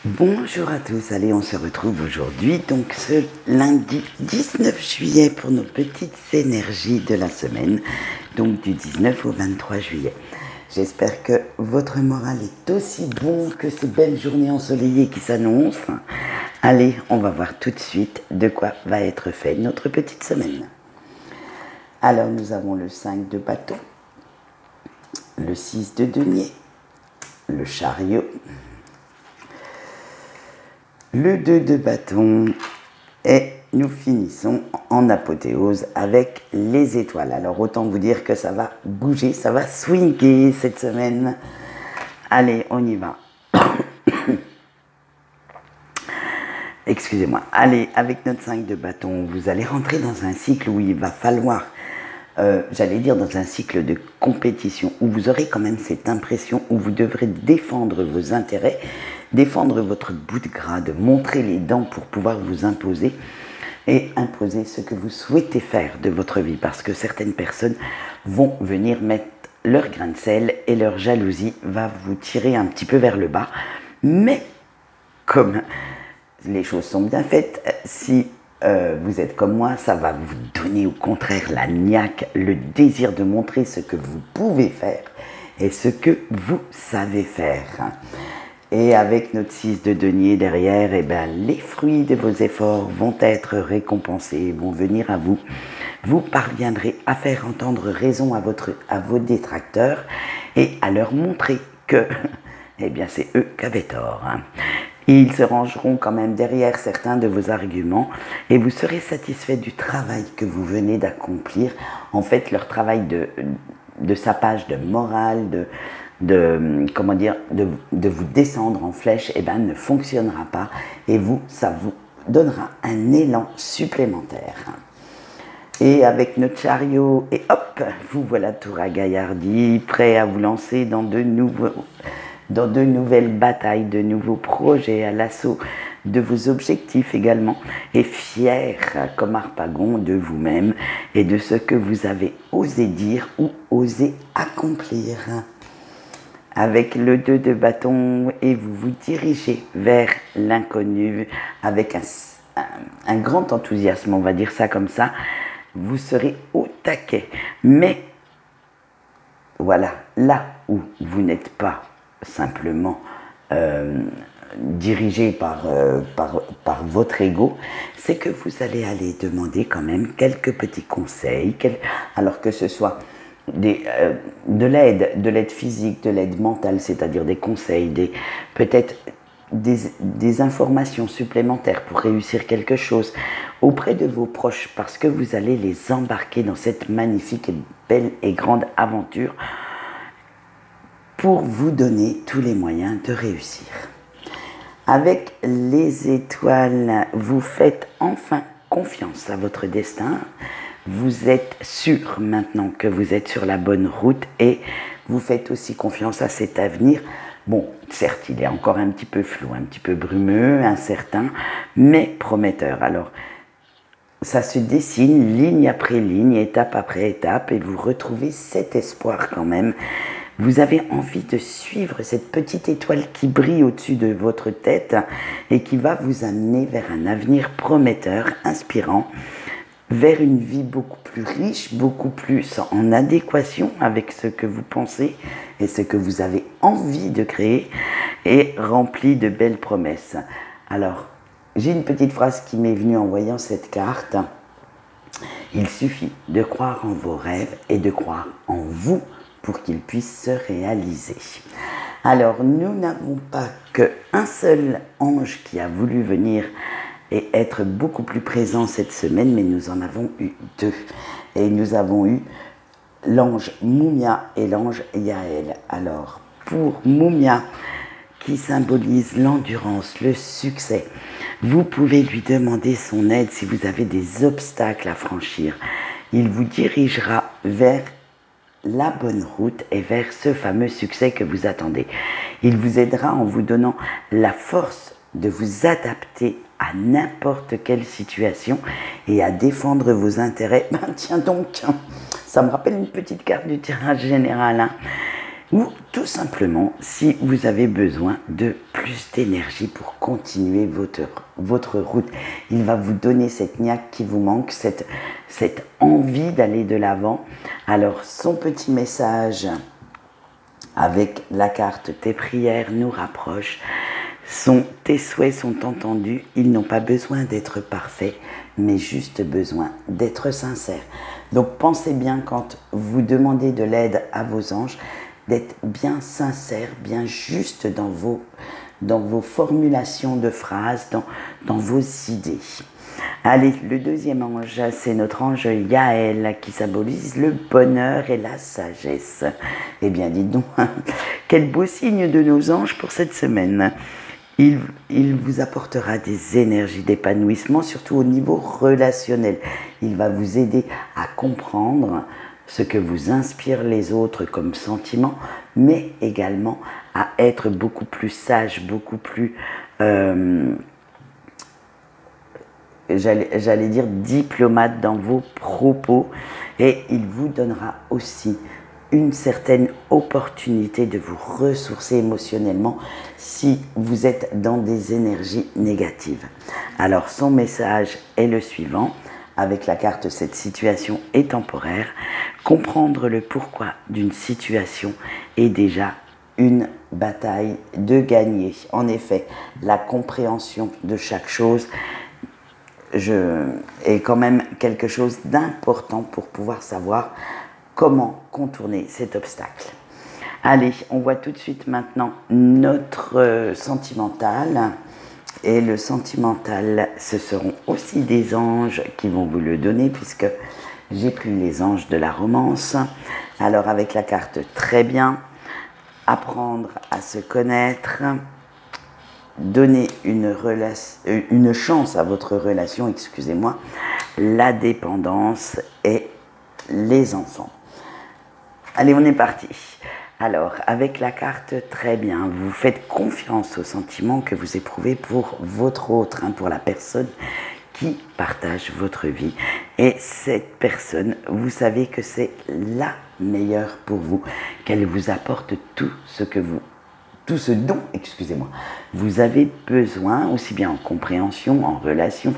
Bonjour à tous, allez on se retrouve aujourd'hui, donc ce lundi 19 juillet pour nos petites énergies de la semaine, donc du 19 au 23 juillet. J'espère que votre moral est aussi bon que ces belles journées ensoleillées qui s'annoncent. Allez, on va voir tout de suite de quoi va être fait notre petite semaine. Alors nous avons le 5 de bâton, le 6 de denier, le chariot, le 2 de bâton et nous finissons en apothéose avec les étoiles. Alors autant vous dire que ça va bouger, ça va swinguer cette semaine. Allez, on y va. Excusez-moi. Allez, avec notre 5 de bâton, vous allez rentrer dans un cycle où il va falloir, j'allais dire dans un cycle de compétition, où vous aurez quand même cette impression où vous devrez défendre vos intérêts, défendre votre bout de grade, montrer les dents pour pouvoir vous imposer et imposer ce que vous souhaitez faire de votre vie, parce que certaines personnes vont venir mettre leur grain de sel et leur jalousie va vous tirer un petit peu vers le bas. Mais comme les choses sont bien faites, si vous êtes comme moi, ça va vous donner au contraire la niaque, le désir de montrer ce que vous pouvez faire et ce que vous savez faire. Et avec notre 6 de denier derrière, eh ben, les fruits de vos efforts vont être récompensés, vont venir à vous. Vous parviendrez à faire entendre raison à vos détracteurs et à leur montrer que eh bien, c'est eux qui avaient tort. Ils se rangeront quand même derrière certains de vos arguments et vous serez satisfait du travail que vous venez d'accomplir. En fait, leur travail de sapage de morale, comment dire, de vous descendre en flèche, eh ben, ne fonctionnera pas et ça vous donnera un élan supplémentaire. Et avec notre chariot, et hop, vous voilà tout ragaillardi, prêt à vous lancer dans de nouvelles batailles, de nouveaux projets à l'assaut de vos objectifs également, et fier comme Harpagon de vous-même et de ce que vous avez osé dire ou osé accomplir. Avec le 2 de bâton, et vous vous dirigez vers l'inconnu avec un grand enthousiasme, on va dire ça comme ça. Vous serez au taquet, mais voilà, là où vous n'êtes pas simplement dirigé par votre ego, c'est que vous allez aller demander quand même quelques petits conseils, alors que ce soit de l'aide physique, de l'aide mentale, c'est-à-dire des conseils, peut-être des informations supplémentaires pour réussir quelque chose auprès de vos proches, parce que vous allez les embarquer dans cette magnifique et belle et grande aventure pour vous donner tous les moyens de réussir. Avec les étoiles, vous faites enfin confiance à votre destin. Vous êtes sûr maintenant que vous êtes sur la bonne route et vous faites aussi confiance à cet avenir. Bon, certes, il est encore un petit peu flou, un petit peu brumeux, incertain, mais prometteur. Alors, ça se dessine ligne après ligne, étape après étape, et vous retrouvez cet espoir quand même. Vous avez envie de suivre cette petite étoile qui brille au-dessus de votre tête et qui va vous amener vers un avenir prometteur, inspirant, vers une vie beaucoup plus riche, beaucoup plus en adéquation avec ce que vous pensez et ce que vous avez envie de créer, et remplie de belles promesses. Alors, j'ai une petite phrase qui m'est venue en voyant cette carte. Il suffit de croire en vos rêves et de croire en vous pour qu'ils puissent se réaliser. Alors, nous n'avons pas qu'un seul ange qui a voulu venir et être beaucoup plus présent cette semaine, mais nous en avons eu deux. Et nous avons eu l'ange Moumia et l'ange Yaël. Alors, pour Moumia, qui symbolise l'endurance, le succès, vous pouvez lui demander son aide si vous avez des obstacles à franchir. Il vous dirigera vers la bonne route et vers ce fameux succès que vous attendez. Il vous aidera en vous donnant la force de vous adapter à n'importe quelle situation et à défendre vos intérêts. Ben, tiens donc, ça me rappelle une petite carte du tirage général. ou tout simplement si vous avez besoin de plus d'énergie pour continuer votre route. Il va vous donner cette niaque qui vous manque, cette envie d'aller de l'avant. Alors son petit message avec la carte tes prières nous rapprochent. Tes souhaits sont entendus, ils n'ont pas besoin d'être parfaits, mais juste besoin d'être sincères. Donc pensez bien quand vous demandez de l'aide à vos anges, d'être bien sincère, bien juste dans vos formulations de phrases, dans vos idées. Allez, le deuxième ange, c'est notre ange Yaël qui symbolise le bonheur et la sagesse. Eh bien, dites donc, quel beau signe de nos anges pour cette semaine. Il vous apportera des énergies d'épanouissement, surtout au niveau relationnel. Il va vous aider à comprendre ce que vous inspirent les autres comme sentiment, mais également à être beaucoup plus sage, beaucoup plus, j'allais dire, diplomate dans vos propos. Et il vous donnera aussi une certaine opportunité de vous ressourcer émotionnellement si vous êtes dans des énergies négatives. Alors son message est le suivant, avec la carte cette situation est temporaire. Comprendre le pourquoi d'une situation est déjà une bataille de gagner. En effet, la compréhension de chaque chose est quand même quelque chose d'important pour pouvoir savoir comment contourner cet obstacle. Allez, on voit tout de suite maintenant notre sentimental. Et le sentimental, ce seront aussi des anges qui vont vous le donner puisque j'ai pris les anges de la romance. Alors avec la carte très bien, apprendre à se connaître, donner une chance à votre relation, excusez-moi, la dépendance et les enfants. Allez, on est parti. Alors, avec la carte très bien, vous faites confiance aux sentiments que vous éprouvez pour votre autre, pour la personne qui partage votre vie. Et cette personne, vous savez que c'est la meilleure pour vous, qu'elle vous apporte tout ce dont, excusez-moi, vous avez besoin, aussi bien en compréhension, en relation,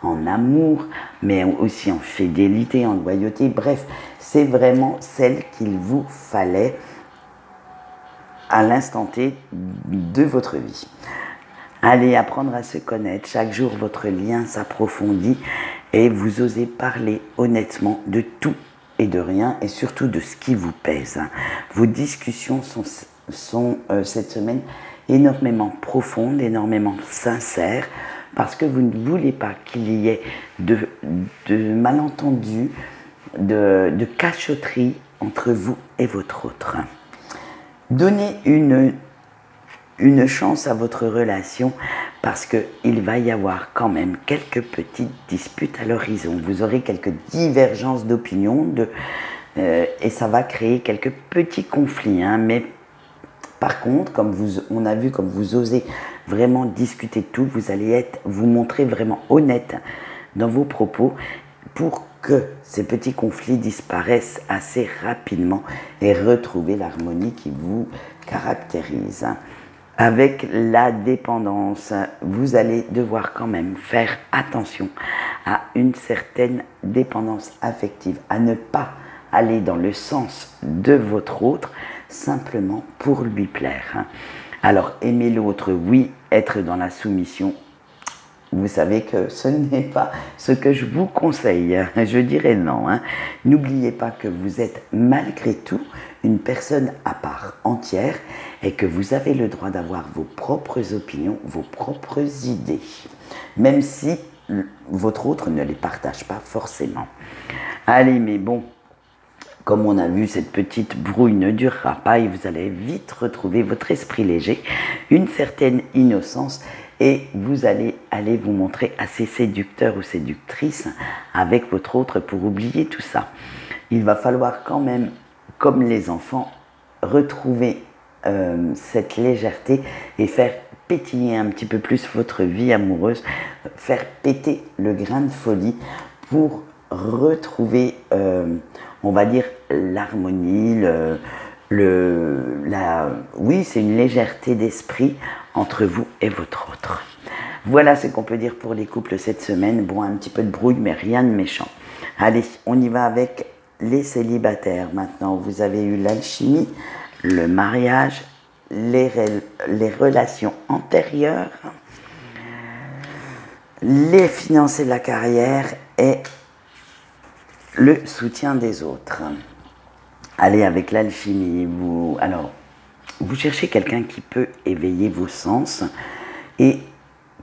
en amour, mais aussi en fidélité, en loyauté. Bref, c'est vraiment celle qu'il vous fallait à l'instant T de votre vie. Allez apprendre à se connaître. Chaque jour, votre lien s'approfondit et vous osez parler honnêtement de tout et de rien et surtout de ce qui vous pèse. Vos discussions sont cette semaine énormément profondes, énormément sincères parce que vous ne voulez pas qu'il y ait de malentendus, de cachotterie entre vous et votre autre. Donnez une chance à votre relation parce qu'il va y avoir quand même quelques petites disputes à l'horizon. Vous aurez quelques divergences d'opinion et ça va créer quelques petits conflits. Mais par contre, on a vu, comme vous osez vraiment discuter de tout, vous allez vous montrer vraiment honnête dans vos propos pour que ces petits conflits disparaissent assez rapidement et retrouver l'harmonie qui vous caractérise. Avec la dépendance, vous allez devoir quand même faire attention à une certaine dépendance affective, à ne pas aller dans le sens de votre autre simplement pour lui plaire. Alors, aimer l'autre, oui, être dans la soumission, vous savez que ce n'est pas ce que je vous conseille. Je dirais non. N'oubliez pas que vous êtes malgré tout une personne à part entière et que vous avez le droit d'avoir vos propres opinions, vos propres idées, même si votre autre ne les partage pas forcément. Allez, mais bon, comme on a vu, cette petite brouille ne durera pas et vous allez vite retrouver votre esprit léger, une certaine innocence et vous allez vous montrer assez séducteur ou séductrice avec votre autre pour oublier tout ça. Il va falloir quand même, comme les enfants, retrouver cette légèreté et faire pétiller un petit peu plus votre vie amoureuse, faire péter le grain de folie pour retrouver, on va dire, l'harmonie, Oui, c'est une légèreté d'esprit entre vous et votre autre. Voilà ce qu'on peut dire pour les couples cette semaine. Bon, un petit peu de brouille, mais rien de méchant. Allez, on y va avec les célibataires. Maintenant, vous avez eu l'alchimie, le mariage, les relations antérieures, les finances et la carrière et le soutien des autres. Allez, avec l'alchimie, vous cherchez quelqu'un qui peut éveiller vos sens et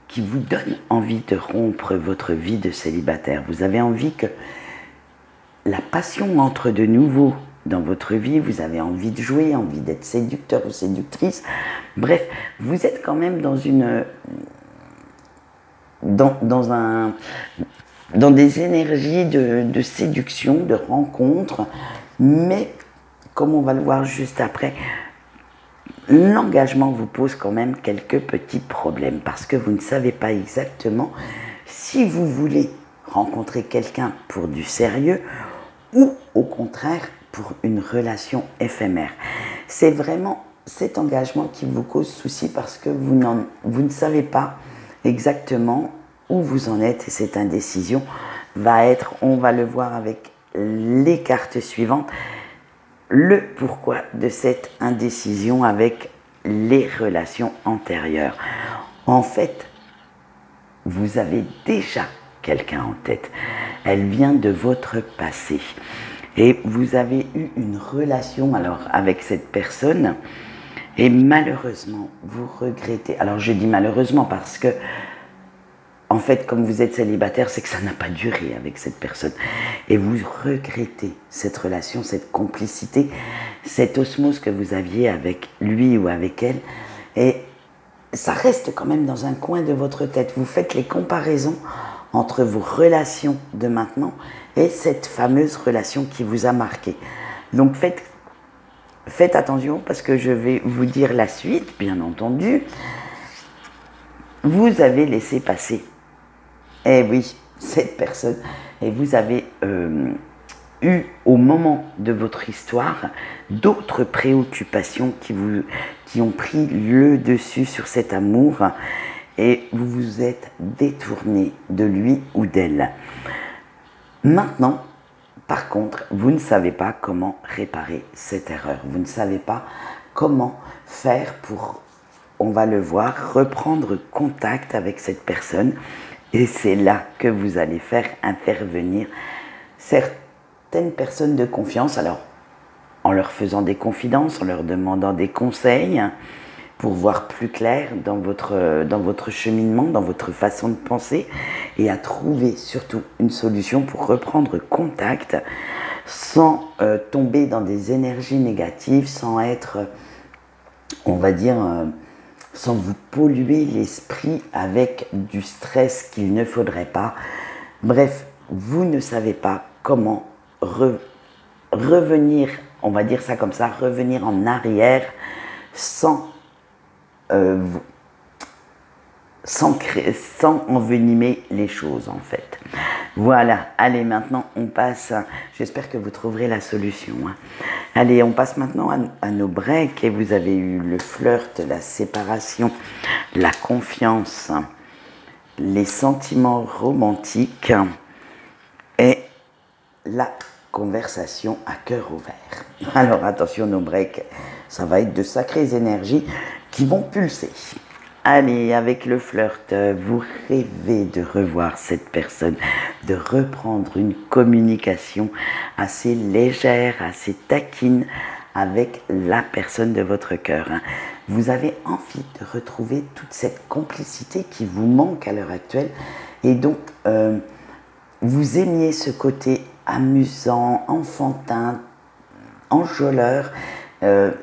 qui vous donne envie de rompre votre vie de célibataire. Vous avez envie que la passion entre de nouveau dans votre vie, vous avez envie de jouer, envie d'être séducteur ou séductrice. Bref, vous êtes quand même dans des énergies de séduction, de rencontre, mais comme on va le voir juste après, l'engagement vous pose quand même quelques petits problèmes parce que vous ne savez pas exactement si vous voulez rencontrer quelqu'un pour du sérieux ou au contraire pour une relation éphémère. C'est vraiment cet engagement qui vous cause souci parce que vous ne savez pas exactement où vous en êtes et cette indécision va être, on va le voir avec les cartes suivantes, le pourquoi de cette indécision avec les relations antérieures. En fait, vous avez déjà quelqu'un en tête. Elle vient de votre passé. Et vous avez eu une relation avec cette personne et malheureusement, vous regrettez. Alors je dis malheureusement parce que en fait, comme vous êtes célibataire, c'est que ça n'a pas duré avec cette personne. Et vous regrettez cette relation, cette complicité, cette osmose que vous aviez avec lui ou avec elle. Et ça reste quand même dans un coin de votre tête. Vous faites les comparaisons entre vos relations de maintenant et cette fameuse relation qui vous a marqué. Donc faites attention parce que je vais vous dire la suite, bien entendu. Vous avez laissé passer. Eh oui, cette personne. Et vous avez eu, au moment de votre histoire, d'autres préoccupations qui ont pris le dessus sur cet amour et vous vous êtes détourné de lui ou d'elle. Maintenant, par contre, vous ne savez pas comment réparer cette erreur. Vous ne savez pas comment faire pour, on va le voir, reprendre contact avec cette personne. Et c'est là que vous allez faire intervenir certaines personnes de confiance, alors en leur faisant des confidences, en leur demandant des conseils pour voir plus clair dans votre cheminement, dans votre façon de penser et à trouver surtout une solution pour reprendre contact sans tomber dans des énergies négatives, sans être, on va dire, sans vous polluer l'esprit avec du stress qu'il ne faudrait pas. Bref, vous ne savez pas comment revenir, on va dire ça comme ça, revenir en arrière sans envenimer les choses en fait. Voilà, allez maintenant on passe, j'espère que vous trouverez la solution. Allez, on passe maintenant à nos breaks et vous avez eu le flirt, la séparation, la confiance, les sentiments romantiques et la conversation à cœur ouvert. Alors attention, nos breaks, ça va être de sacrées énergies qui vont pulser. Allez, avec le flirt, vous rêvez de revoir cette personne, de reprendre une communication assez légère, assez taquine avec la personne de votre cœur. Vous avez envie de retrouver toute cette complicité qui vous manque à l'heure actuelle et donc vous aimiez ce côté amusant, enfantin, enjôleur.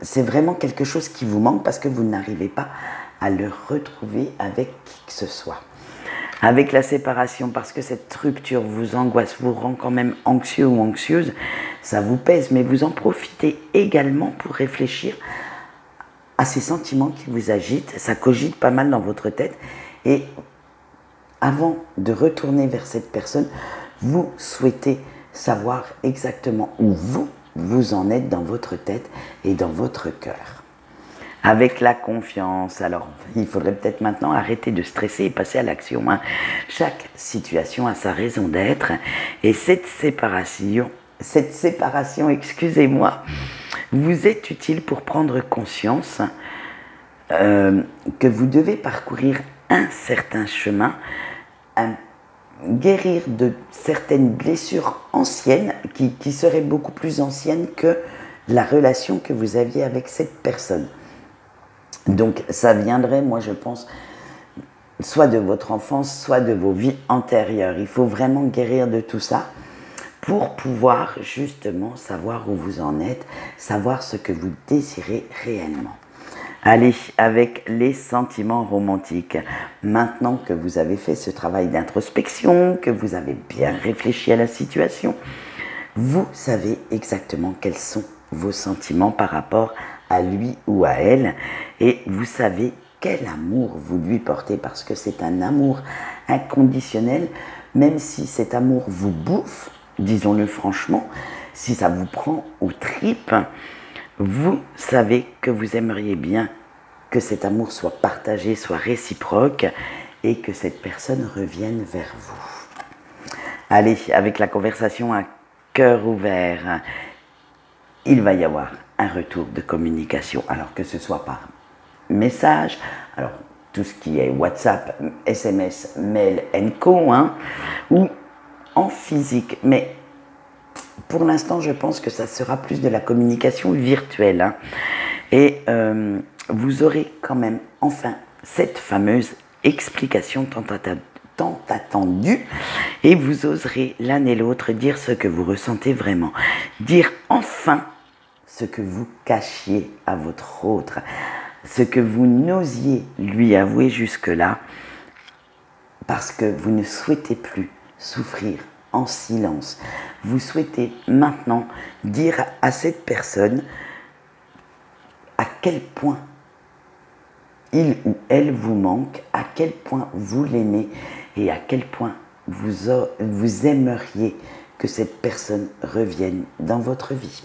C'est vraiment quelque chose qui vous manque parce que vous n'arrivez pas à le retrouver avec qui que ce soit. Avec la séparation, parce que cette rupture vous angoisse, vous rend quand même anxieux ou anxieuse, ça vous pèse, mais vous en profitez également pour réfléchir à ces sentiments qui vous agitent, ça cogite pas mal dans votre tête, et avant de retourner vers cette personne, vous souhaitez savoir exactement où vous vous en êtes dans votre tête et dans votre cœur. Avec la confiance, alors il faudrait peut-être maintenant arrêter de stresser et passer à l'action. Chaque situation a sa raison d'être et cette séparation, excusez-moi, vous est utile pour prendre conscience que vous devez parcourir un certain chemin, guérir de certaines blessures anciennes qui seraient beaucoup plus anciennes que la relation que vous aviez avec cette personne. Donc ça viendrait, moi je pense, soit de votre enfance, soit de vos vies antérieures. Il faut vraiment guérir de tout ça pour pouvoir justement savoir où vous en êtes, savoir ce que vous désirez réellement. Allez, avec les sentiments romantiques. Maintenant que vous avez fait ce travail d'introspection, que vous avez bien réfléchi à la situation, vous savez exactement quels sont vos sentiments par rapport à lui ou à elle, et vous savez quel amour vous lui portez, parce que c'est un amour inconditionnel, même si cet amour vous bouffe, disons-le franchement, si ça vous prend aux tripes, vous savez que vous aimeriez bien que cet amour soit partagé, soit réciproque, et que cette personne revienne vers vous. Allez, avec la conversation à cœur ouvert, il va y avoir un retour de communication, alors que ce soit par message, alors tout ce qui est WhatsApp, SMS, mail, co, ou en physique. Mais pour l'instant, je pense que ça sera plus de la communication virtuelle. Et vous aurez quand même enfin cette fameuse explication tant attendue, et vous oserez l'un et l'autre dire ce que vous ressentez vraiment. Dire enfin ce que vous cachiez à votre autre, ce que vous n'osiez lui avouer jusque-là, parce que vous ne souhaitez plus souffrir en silence. Vous souhaitez maintenant dire à cette personne à quel point il ou elle vous manque, à quel point vous l'aimez et à quel point vous aimeriez que cette personne revienne dans votre vie.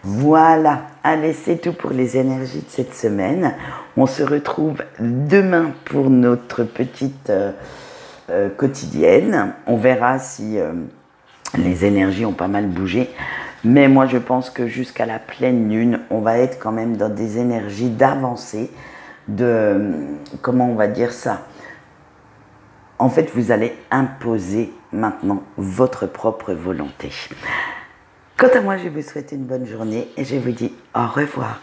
Voilà, allez, c'est tout pour les énergies de cette semaine. On se retrouve demain pour notre petite quotidienne. On verra si les énergies ont pas mal bougé. Mais moi, je pense que jusqu'à la pleine lune, on va être quand même dans des énergies d'avancée, comment on va dire ça ? En fait, vous allez imposer maintenant votre propre volonté. Quant à moi, je vous souhaite une bonne journée et je vous dis au revoir.